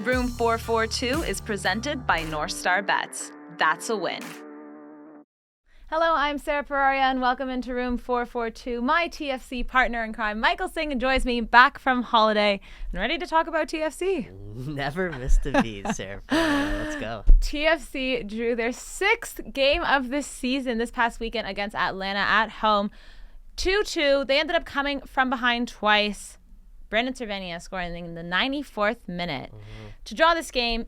Room 442 is presented by North Star Bets. That's a win. Hello, I'm Sarah Pararia, and welcome into Room 442. My TFC partner in crime, Michael Singh, joins me back from holiday and ready to talk about TFC. Never missed a beat, Sarah Pararia. Let's go. TFC drew their 6th game of this season this past weekend against Atlanta at home. 2-2. They ended up coming from behind twice. Brandon Cervenia scoring in the 94th minute to draw this game.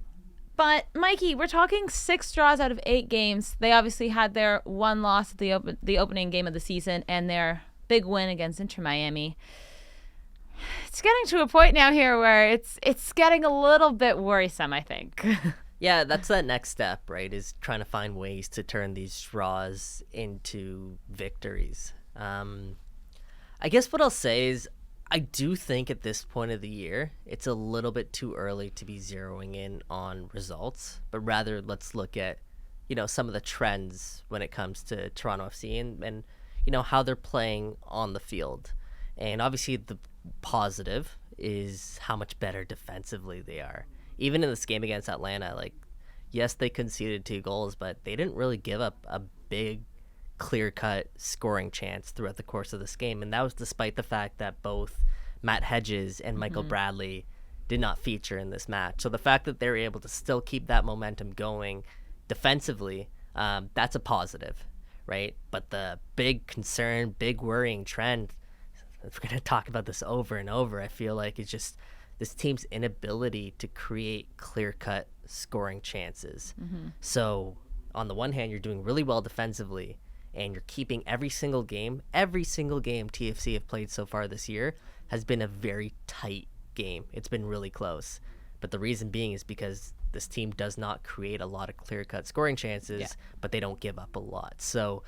But, Mikey, we're talking 6 draws out of 8 games. They obviously had their one loss at the opening game of the season and their big win against Inter Miami. It's getting to a point now here where it's getting a little bit worrisome, I think. Yeah, that's that next step, right, is trying to find ways to turn these draws into victories. I guess what I'll say is I do think at this point of the year, it's a little bit too early to be zeroing in on results, but rather let's look at, some of the trends when it comes to Toronto FC and how they're playing on the field. And obviously the positive is how much better defensively they are. Even in this game against Atlanta, yes, they conceded 2 goals, but they didn't really give up a big clear-cut scoring chance throughout the course of this game, and that was despite the fact that both Matt Hedges and Michael Bradley did not feature in this match. So the fact that they're able to still keep that momentum going defensively, that's a positive, right? But the big concern, big worrying trend, if we're going to talk about this over and over, I feel like it's just this team's inability to create clear-cut scoring chances. So on the one hand, you're doing really well defensively, and you're keeping every single game TFC have played so far this year has been a very tight game. It's been really close. But the reason being is because this team does not create a lot of clear-cut scoring chances, but they don't give up a lot. So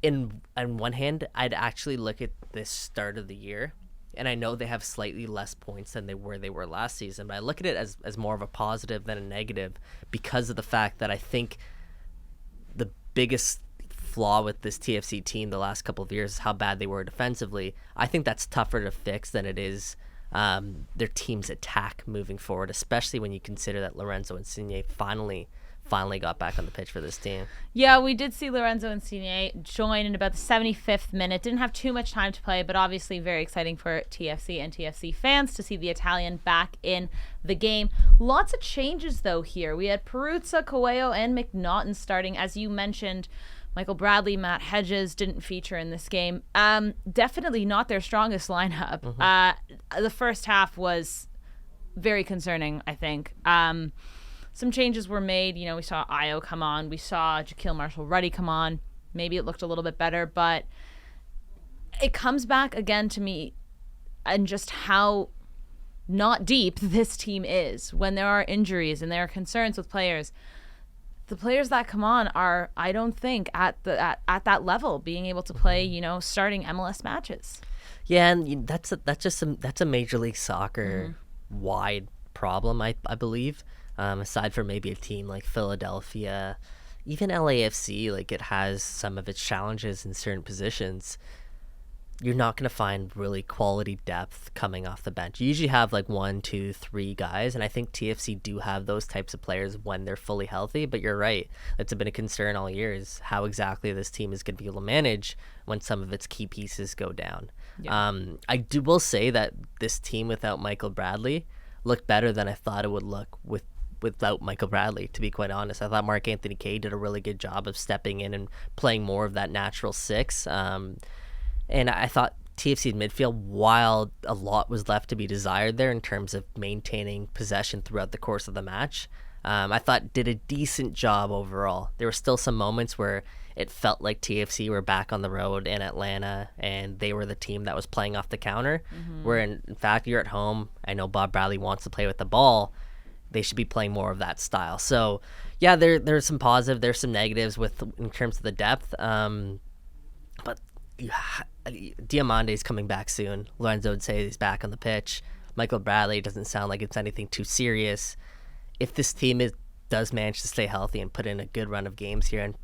on one hand, I'd actually look at this start of the year, and I know they have slightly less points than they were last season, but I look at it as more of a positive than a negative because of the fact that I think the biggest flaw with this TFC team the last couple of years is how bad they were defensively. I think that's tougher to fix than it is their team's attack moving forward, especially when you consider that Lorenzo Insigne finally got back on the pitch for this team. Yeah, we did see Lorenzo Insigne join in about the 75th minute. Didn't have too much time to play, but obviously very exciting for TFC and TFC fans to see the Italian back in the game. Lots of changes, though, here. We had Peruzza, Coelho, and McNaughton starting. As you mentioned, Michael Bradley, Matt Hedges didn't feature in this game. Definitely not their strongest lineup. The first half was very concerning, I think. Some changes were made. We saw Ayo come on. We saw Jaquil Marshall-Ruddy come on. Maybe it looked a little bit better, but it comes back again to me and just how not deep this team is when there are injuries and there are concerns with players. The players that come on are, I don't think, at that level, being able to play, starting MLS matches. Yeah, and that's a Major League Soccer wide problem, I believe. Aside from maybe a team like Philadelphia, even LAFC, it has some of its challenges in certain positions. You're not going to find really quality depth coming off the bench. You usually have 1, 2, 3 guys, and I think TFC do have those types of players when they're fully healthy, but you're right. It's been a concern all year is how exactly this team is going to be able to manage when some of its key pieces go down. Yeah. I will say that this team without Michael Bradley looked better than I thought it would look without Michael Bradley, to be quite honest. I thought Mark Anthony Kaye did a really good job of stepping in and playing more of that natural 6. And I thought TFC's midfield, while a lot was left to be desired there in terms of maintaining possession throughout the course of the match, I thought did a decent job overall. There were still some moments where it felt like TFC were back on the road in Atlanta and they were the team that was playing off the counter, where in fact you're at home. I know Bob Bradley wants to play with the ball. They should be playing more of that style. So yeah, there's some positive, there's some negatives in terms of the depth. But Diamante's coming back soon. Lorenzo would say he's back on the pitch. Michael Bradley doesn't sound like it's anything too serious. If this team does manage to stay healthy and put in a good run of games here and,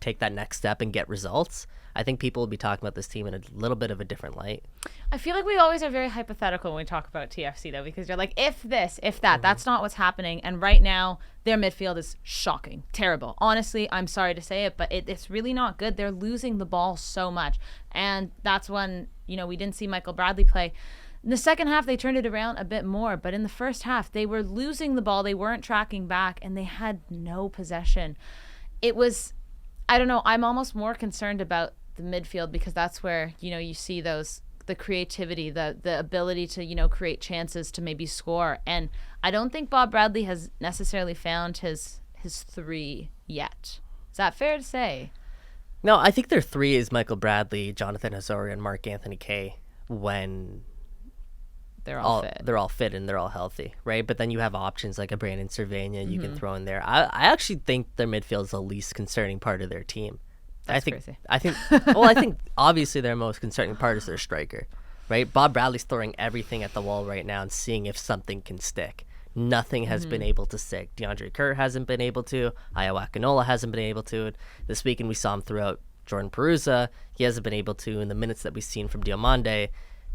take that next step and get results, I think people will be talking about this team in a little bit of a different light. I feel like we always are very hypothetical when we talk about TFC, though, because you're like, if this, if that. That's not what's happening. And right now, their midfield is shocking, terrible. Honestly, I'm sorry to say it, but it's really not good. They're losing the ball so much. And that's when, we didn't see Michael Bradley play. In the second half, they turned it around a bit more. But in the first half, they were losing the ball. They weren't tracking back, and they had no possession. It was, I don't know, I'm almost more concerned about the midfield because that's where, you see the creativity, the ability to, create chances to maybe score. And I don't think Bob Bradley has necessarily found his three yet. Is that fair to say? No, I think their three is Michael Bradley, Jonathan Osorio, and Marc-Anthony Kaye when they're all fit. They're all fit and they're all healthy, right? But then you have options like a Brandon Cervania you can throw in there. I actually think their midfield is the least concerning part of their team. Crazy. I think obviously their most concerning part is their striker, right? Bob Bradley's throwing everything at the wall right now and seeing if something can stick. Nothing has been able to stick. DeAndre Kerr hasn't been able to. Ayo Akinola hasn't been able to. This weekend we saw him throughout Jordan Perusa. He hasn't been able to. In the minutes that we've seen from Diomande,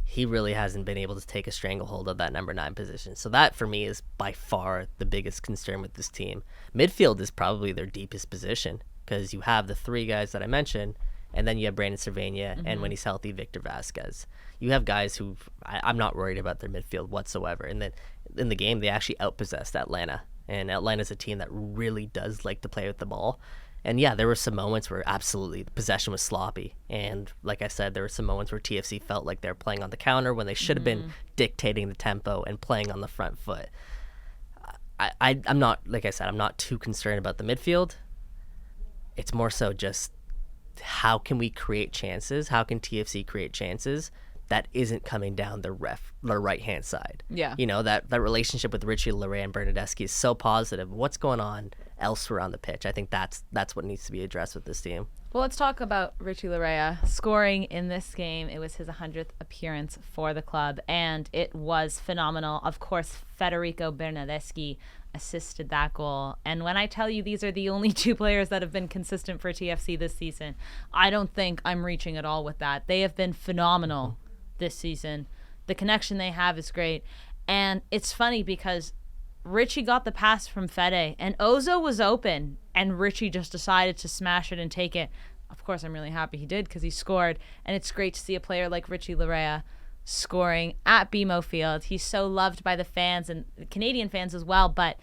he really hasn't been able to take a stranglehold of that number 9 position. So that, for me, is by far the biggest concern with this team. Midfield is probably their deepest position because you have the 3 guys that I mentioned, and then you have Brandon Cervania, and when he's healthy, Victor Vasquez. You have guys who I'm not worried about their midfield whatsoever. And then in the game, they actually outpossessed Atlanta. And Atlanta's a team that really does like to play with the ball. And yeah, there were some moments where absolutely the possession was sloppy. And like I said, there were some moments where TFC felt like they were playing on the counter when they should have been dictating the tempo and playing on the front foot. I'm not, like I said, I'm not too concerned about the midfield. It's more so just how can we create chances? How can TFC create chances that isn't coming down the right-hand side? Yeah. That relationship with Richie Laryea and Bernadeschi is so positive. What's going on elsewhere on the pitch? I think that's what needs to be addressed with this team. Well, let's talk about Richie Laryea scoring in this game. It was his 100th appearance for the club, and it was phenomenal. Of course, Federico Bernadeschi assisted that goal. And when I tell you these are the only 2 players that have been consistent for TFC this season, I don't think I'm reaching at all with that. They have been phenomenal this season. The connection they have is great. And it's funny because Richie got the pass from Fede, and Ozo was open, and Richie just decided to smash it and take it. Of course, I'm really happy he did because he scored, and it's great to see a player like Richie Laryea scoring at BMO Field. He's so loved by the fans and the Canadian fans as well. But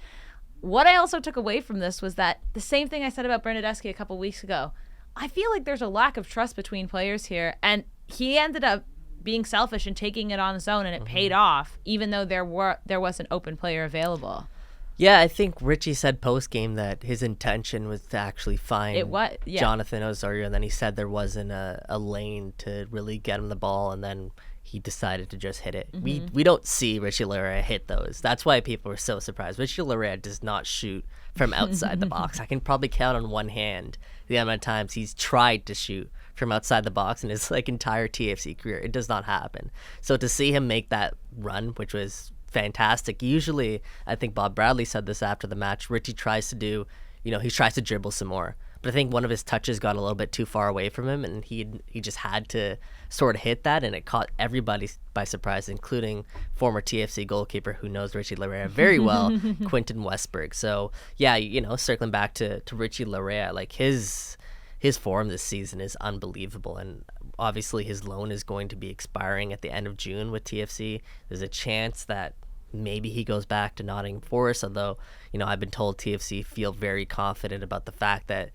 what I also took away from this was that the same thing I said about Bernadeschi a couple weeks ago. I feel like there's a lack of trust between players here, and he ended up being selfish and taking it on his own, and it paid off, even though there was an open player available. Yeah, I think Richie said post-game that his intention was to actually find Jonathan Osorio, and then he said there wasn't a lane to really get him the ball, and then he decided to just hit it. We don't see Richie Laryea hit those. That's why people were so surprised. Richie Laryea does not shoot from outside the box. I can probably count on one hand the amount of times he's tried to shoot from outside the box in his entire TFC career. It does not happen. So to see him make that run, which was fantastic. Usually, I think Bob Bradley said this after the match, Richie tries to do, he tries to dribble some more. But I think one of his touches got a little bit too far away from him, and he just had to sort of hit that, and it caught everybody by surprise, including former TFC goalkeeper who knows Richie Laryea very well, Quentin Westberg. So, yeah, circling back to Richie Laryea, his form this season is unbelievable, and obviously his loan is going to be expiring at the end of June with TFC. There's a chance that maybe he goes back to Nottingham Forest, although, I've been told TFC feel very confident about the fact that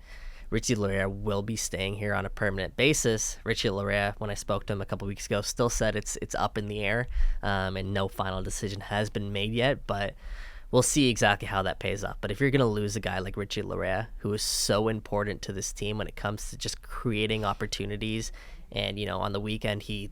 Richie Laryea will be staying here on a permanent basis. Richie Laryea, when I spoke to him a couple weeks ago, still said it's up in the air, and no final decision has been made yet, but we'll see exactly how that pays off. But if you're going to lose a guy like Richie Laryea, who is so important to this team when it comes to just creating opportunities, and, on the weekend he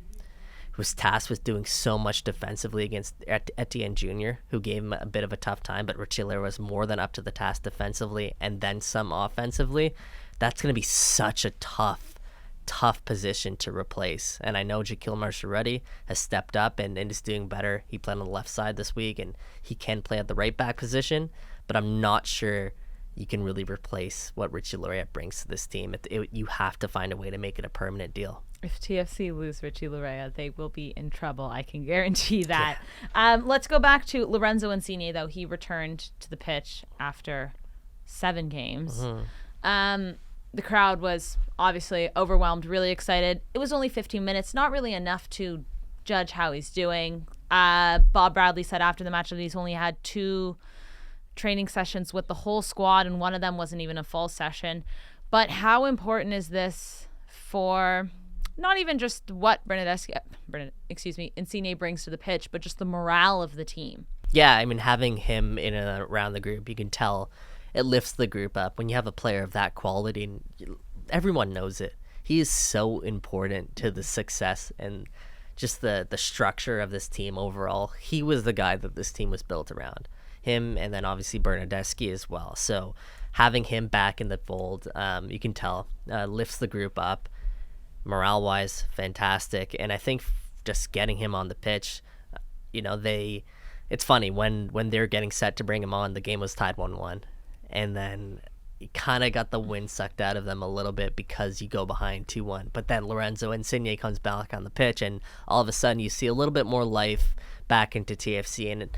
was tasked with doing so much defensively against Etienne Jr., who gave him a bit of a tough time, but Richie Laryea was more than up to the task defensively and then some offensively. That's going to be such a tough position to replace. And I know Jaquil Marcheretti has stepped up and is doing better. He played on the left side this week, and he can play at the right back position, but I'm not sure you can really replace what Richie Laryea brings to this team. You have to find a way to make it a permanent deal. If TFC lose Richie Laryea, they will be in trouble. I can guarantee that. Let's go back to Lorenzo Insigne, though. He returned to the pitch after 7 games. The crowd was obviously overwhelmed, really excited. It was only 15 minutes, not really enough to judge how he's doing. Bob Bradley said after the match that he's only had 2 training sessions with the whole squad, and one of them wasn't even a full session. But how important is this for not even just what Insigne brings to the pitch, but just the morale of the team? Yeah, I mean, having him in and around the group, you can tell it lifts the group up. When you have a player of that quality, and everyone knows it, he is so important to the success and just the structure of this team overall. He was the guy that this team was built around. Him, and then obviously Bernardeschi as well. So having him back in the fold, you can tell, lifts the group up. Morale-wise, fantastic. And I think just getting him on the pitch, it's funny, when they're getting set to bring him on, the game was tied 1-1. And then you kind of got the wind sucked out of them a little bit because you go behind 2-1. But then Lorenzo Insigne comes back on the pitch, and all of a sudden you see a little bit more life back into TFC. And,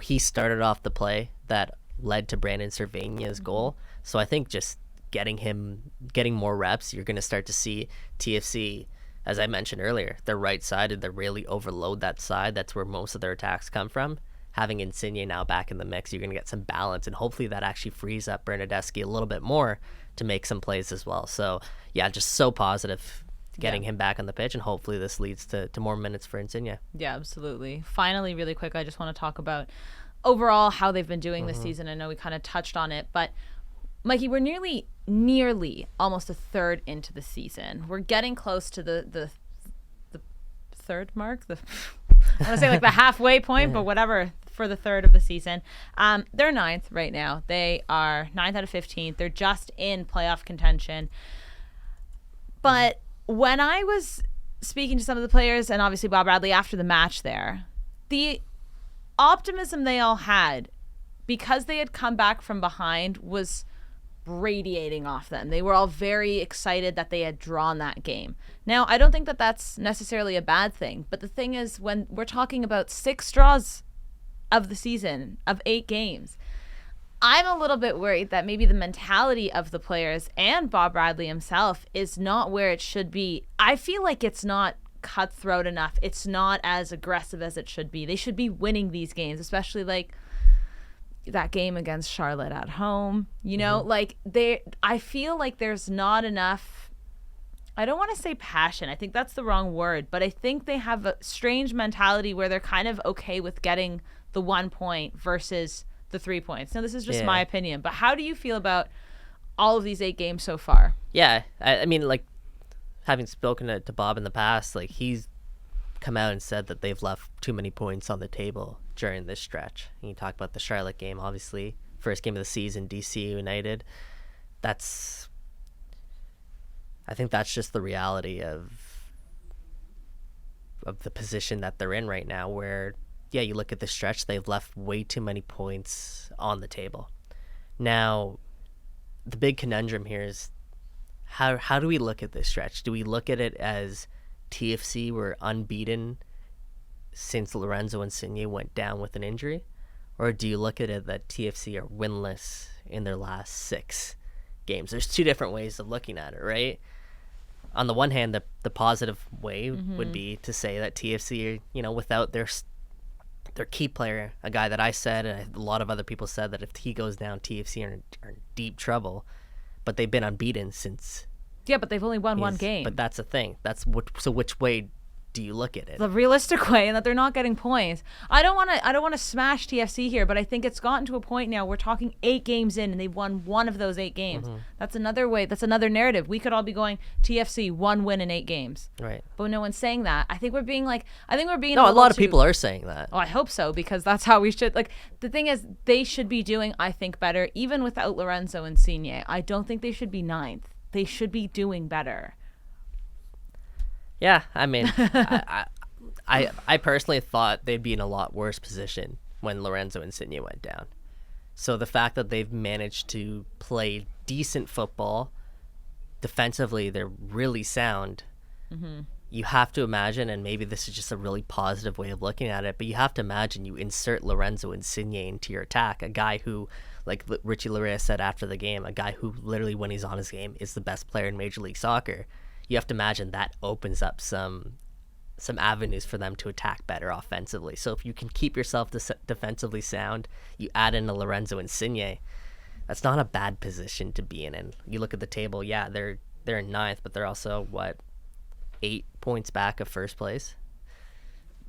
he started off the play that led to Brandon Cervenia's goal. So I think just getting more reps, you're going to start to see TFC, as I mentioned earlier, their right side, they really overload that side. That's where most of their attacks come from. Having Insigne now back in the mix, you're going to get some balance, and hopefully that actually frees up Bernardeschi a little bit more to make some plays as well. So, yeah, just so positive getting him back on the pitch, and hopefully this leads to more minutes for Insigne. Yeah, absolutely. Finally, really quick, I just want to talk about overall how they've been doing this season. I know we kind of touched on it, but Mikey, we're nearly almost a third into the season. We're getting close to the third mark. I want to say like the halfway point, but whatever, for the third of the season. They're 9th right now. They are 9th out of 15th. They're just in playoff contention. But when I was speaking to some of the players, and obviously Bob Bradley after the match there, the optimism they all had because they had come back from behind was radiating off them. They were all very excited that they had drawn that game. Now, I don't think that that's necessarily a bad thing, but the thing is, when we're talking about 6 draws of the season, of 8 games, I'm a little bit worried that maybe the mentality of the players and Bob Bradley himself is not where it should be. I feel like it's not cutthroat enough. It's not as aggressive as it should be. They should be winning these games, especially like that game against Charlotte at home. I feel like there's not enough, I don't want to say passion, I think that's the wrong word, but I think they have a strange mentality where they're kind of okay with getting the 1 point versus the 3 points. Now, this is just my opinion, but how do you feel about all of these 8 games so far? Yeah, I mean, like, having spoken to Bob in the past, like, he's come out and said that they've left too many points on the table during this stretch. And you talk about the Charlotte game, obviously, first game of the season, DC United. I think that's just the reality of the position that they're in right now, where, yeah, you look at the stretch, they've left way too many points on the table. Now, the big conundrum here is how do we look at this stretch? Do we look at it as TFC were unbeaten since Lorenzo Insigne went down with an injury? Or do you look at it that TFC are winless in their last 6 games? There's 2 different ways of looking at it, right? On the one hand, the positive way would be to say that TFC are, without their key player, a guy that I said, and a lot of other people said that if he goes down, TFC are in deep trouble. But they've been unbeaten since. Yeah, but they've only won 1 game. But that's the thing. So which way do you look at it? The realistic way, and that they're not getting points. I don't want to smash TFC here, but I think it's gotten to a point now. We're talking 8 games in, and they've won 1 of those 8 games. That's another way. That's another narrative. We could all be going TFC 1 win in 8 games. Right. But no one's saying that. I think we're being. No, a lot of people are saying that. Oh, I hope so, because that's how we should. The thing is, they should be doing, I think, better even without Lorenzo Insigne. I don't think they should be 9th. They should be doing better. Yeah, I mean, I personally thought they'd be in a lot worse position when Lorenzo Insigne went down. So the fact that they've managed to play decent football, defensively they're really sound. You have to imagine, and maybe this is just a really positive way of looking at it, but you have to imagine you insert Lorenzo Insigne into your attack, a guy who, like Richie Larea said after the game, a guy who literally when he's on his game is the best player in Major League Soccer. You have to imagine that opens up some avenues for them to attack better offensively. So if you can keep yourself defensively sound, you add in a Lorenzo Insigne, that's not a bad position to be in. And you look at the table, yeah, they're in ninth, but they're also 8 points back of first place.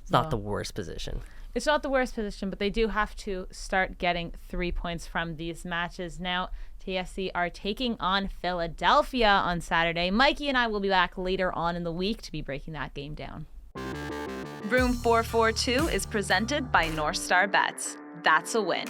It's not the worst position. It's not the worst position, but they do have to start getting 3 points from these matches. Now, TFC are taking on Philadelphia on Saturday. Mikey and I will be back later on in the week to be breaking that game down. Room 442 is presented by North Star Bets. That's a win.